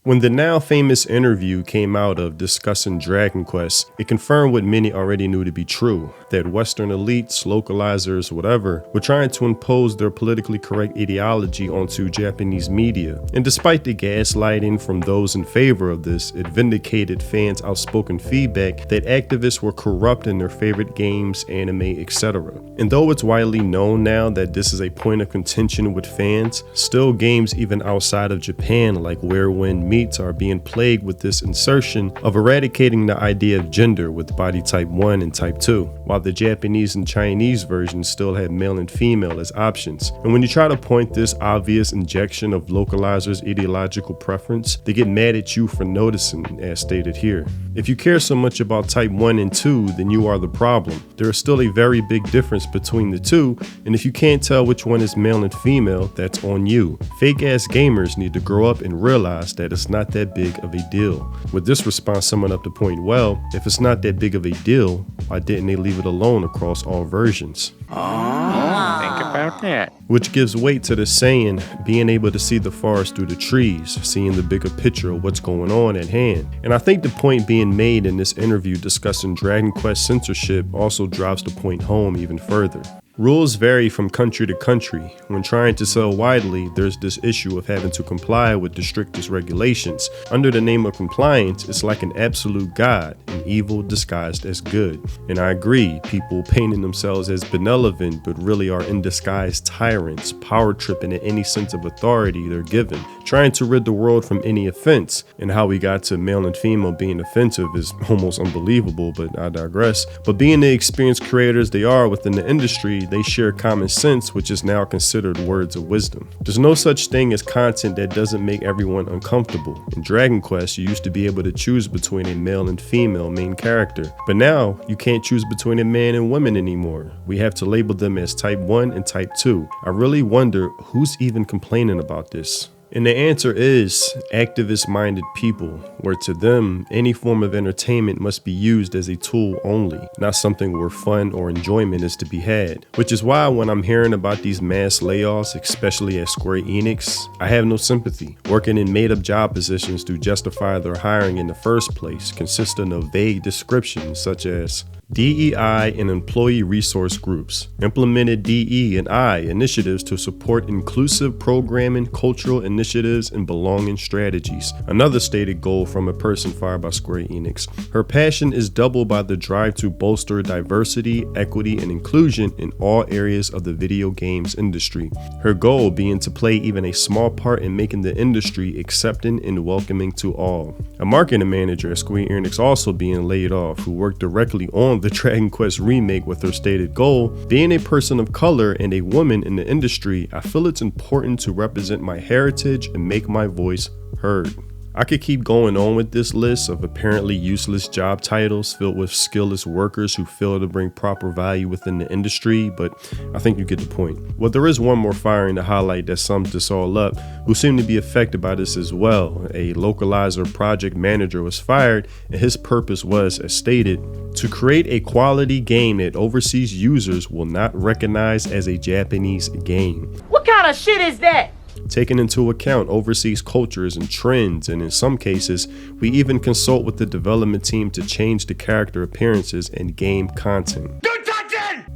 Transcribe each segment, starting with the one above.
When the now famous interview came out of discussing Dragon Quest, it confirmed what many already knew to be true, that Western elites, localizers, whatever, were trying to impose their politically correct ideology onto Japanese media. And despite the gaslighting from those in favor of this, it vindicated fans' outspoken feedback that activists were corrupt in their favorite games, anime, etc. And though it's widely known now that this is a point of contention with fans, still games even outside of Japan like Where Wind Meets are being plagued with this insertion of eradicating the idea of gender with body type 1 and type 2, while the Japanese and Chinese versions still have male and female as options. And when you try to point this obvious injection of localizers' ideological preference, they get mad at you for noticing, as stated here. If you care so much about type 1 and 2, then you are the problem. There is still a very big difference between the two, and if you can't tell which one is male and female, that's on you. Fake ass gamers need to grow up and realize that it's not that big of a deal. With this response summing up the point well, if it's not that big of a deal, why didn't they leave it alone across all versions? Think about that. Which gives weight to the saying, being able to see the forest through the trees, seeing the bigger picture of what's going on at hand. And I think the point being made in this interview discussing Dragon Quest censorship also drives the point home even further. Rules vary from country to country. When trying to sell widely, there's this issue of having to comply with the strictest regulations. Under the name of compliance, it's like an absolute god, an evil disguised as good. And I agree, people painting themselves as benevolent but really are in disguise tyrants, power tripping at any sense of authority they're given, trying to rid the world from any offense. And how we got to male and female being offensive is almost unbelievable, but I digress. But being the experienced creators they are within the industry, they share common sense, which is now considered words of wisdom. There's no such thing as content that doesn't make everyone uncomfortable. In Dragon Quest, you used to be able to choose between a male and female main character, but now you can't choose between a man and woman anymore. We have to label them as type 1 and type 2. I really wonder who's even complaining about this. And the answer is activist-minded people, where to them, any form of entertainment must be used as a tool only, not something where fun or enjoyment is to be had. Which is why when I'm hearing about these mass layoffs, especially at Square Enix, I have no sympathy. Working in made-up job positions to justify their hiring in the first place, consisting of vague descriptions such as DEI and employee resource groups, implemented DE and I initiatives to support inclusive programming, cultural initiatives, and belonging strategies. Another stated goal from a person fired by Square Enix. Her passion is doubled by the drive to bolster diversity, equity, and inclusion in all areas of the video games industry. Her goal being to play even a small part in making the industry accepting and welcoming to all. A marketing manager at Square Enix also being laid off, who worked directly on the Dragon Quest remake with her stated goal. Being a person of color and a woman in the industry, I feel it's important to represent my heritage and make my voice heard. I could keep going on with this list of apparently useless job titles filled with skillless workers who fail to bring proper value within the industry, but I think you get the point. Well, there is one more firing to highlight that sums this all up, who seemed to be affected by this as well. A localizer project manager was fired, and his purpose was, as stated, to create a quality game that overseas users will not recognize as a Japanese game. What kind of shit is that? Taking into account overseas cultures and trends, and in some cases, we even consult with the development team to change the character appearances and game content.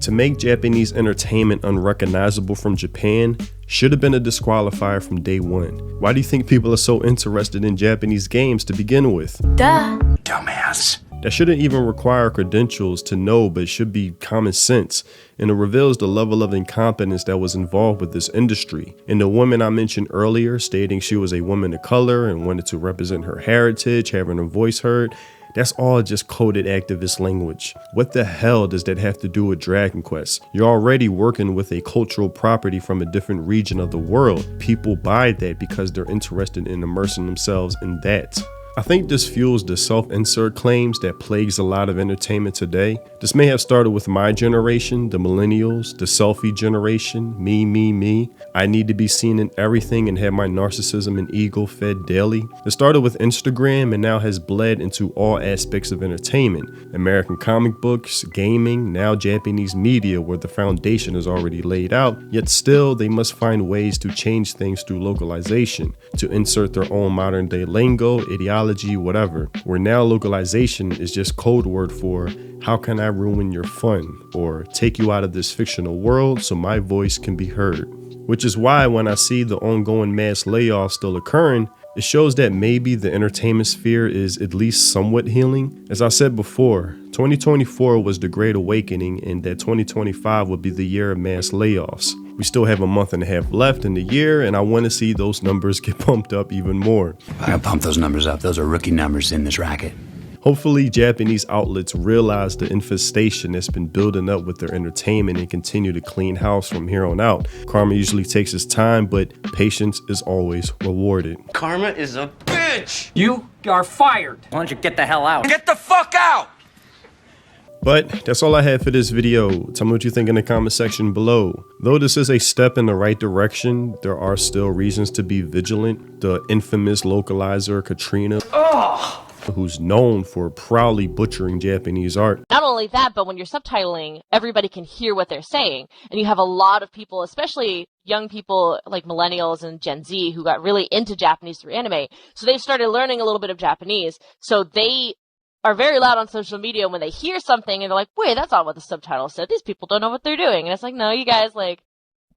To make Japanese entertainment unrecognizable from Japan should have been a disqualifier from day one. Why do you think people are so interested in Japanese games to begin with? Duh. Dumbass. That shouldn't even require credentials to know, but should be common sense. And it reveals the level of incompetence that was involved with this industry. And the woman I mentioned earlier, stating she was a woman of color and wanted to represent her heritage, having her voice heard, that's all just coded activist language. What the hell does that have to do with Dragon Quest? You're already working with a cultural property from a different region of the world. People buy that because they're interested in immersing themselves in that. I think this fuels the self-insert claims that plagues a lot of entertainment today. This may have started with my generation, the millennials, the selfie generation, me. I need to be seen in everything and have my narcissism and ego fed daily. It started with Instagram and now has bled into all aspects of entertainment. American comic books, gaming, now Japanese media where the foundation is already laid out, yet still they must find ways to change things through localization, to insert their own modern day lingo, ideology, whatever, where now localization is just code word for how can I ruin your fun or take you out of this fictional world so my voice can be heard. Which is why when I see the ongoing mass layoffs still occurring, it shows that maybe the entertainment sphere is at least somewhat healing. As I said before, 2024 was the Great Awakening and that 2025 would be the year of mass layoffs. We still have a month and a half left in the year and I want to see those numbers get pumped up even more. I gotta pump those numbers up. Those are rookie numbers in this racket. Hopefully, Japanese outlets realize the infestation that's been building up with their entertainment and continue to clean house from here on out. Karma usually takes its time, but patience is always rewarded. Karma is a bitch! You are fired. Why don't you get the hell out? Get the fuck out! But that's all I had for this video. Tell me what you think in the comment section below. Though this is a step in the right direction, there are still reasons to be vigilant. The infamous localizer Katrina, who's known for proudly butchering Japanese art. Not only that, but when you're subtitling, everybody can hear what they're saying. And you have a lot of people, especially young people like millennials and Gen Z, who got really into Japanese through anime. So they've started learning a little bit of Japanese. So they are very loud on social media when they hear something and they're like, wait, that's not what the subtitle said. These people don't know what they're doing. And it's like, no, you guys, like,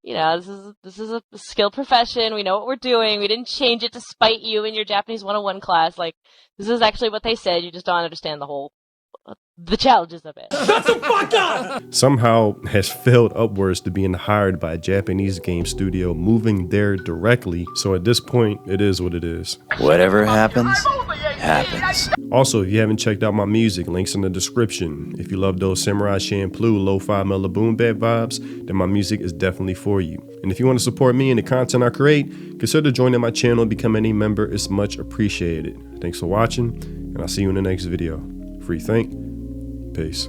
you know, this is a skilled profession. We know what we're doing. We didn't change it to spite you in your Japanese 101 class. Like, this is actually what they said. You just don't understand the challenges of it. Shut the fuck up! Somehow has failed upwards to being hired by a Japanese game studio, moving there directly. So at this point, it is what it is. Whatever happens, happens. Also, if you haven't checked out my music, links in the description. If you love those Samurai Champloo, lo-fi mellow boom bap vibes, then my music is definitely for you. And if you want to support me and the content I create, consider joining my channel and becoming a member. It's much appreciated. Thanks for watching, and I'll see you in the next video. Free think. Peace.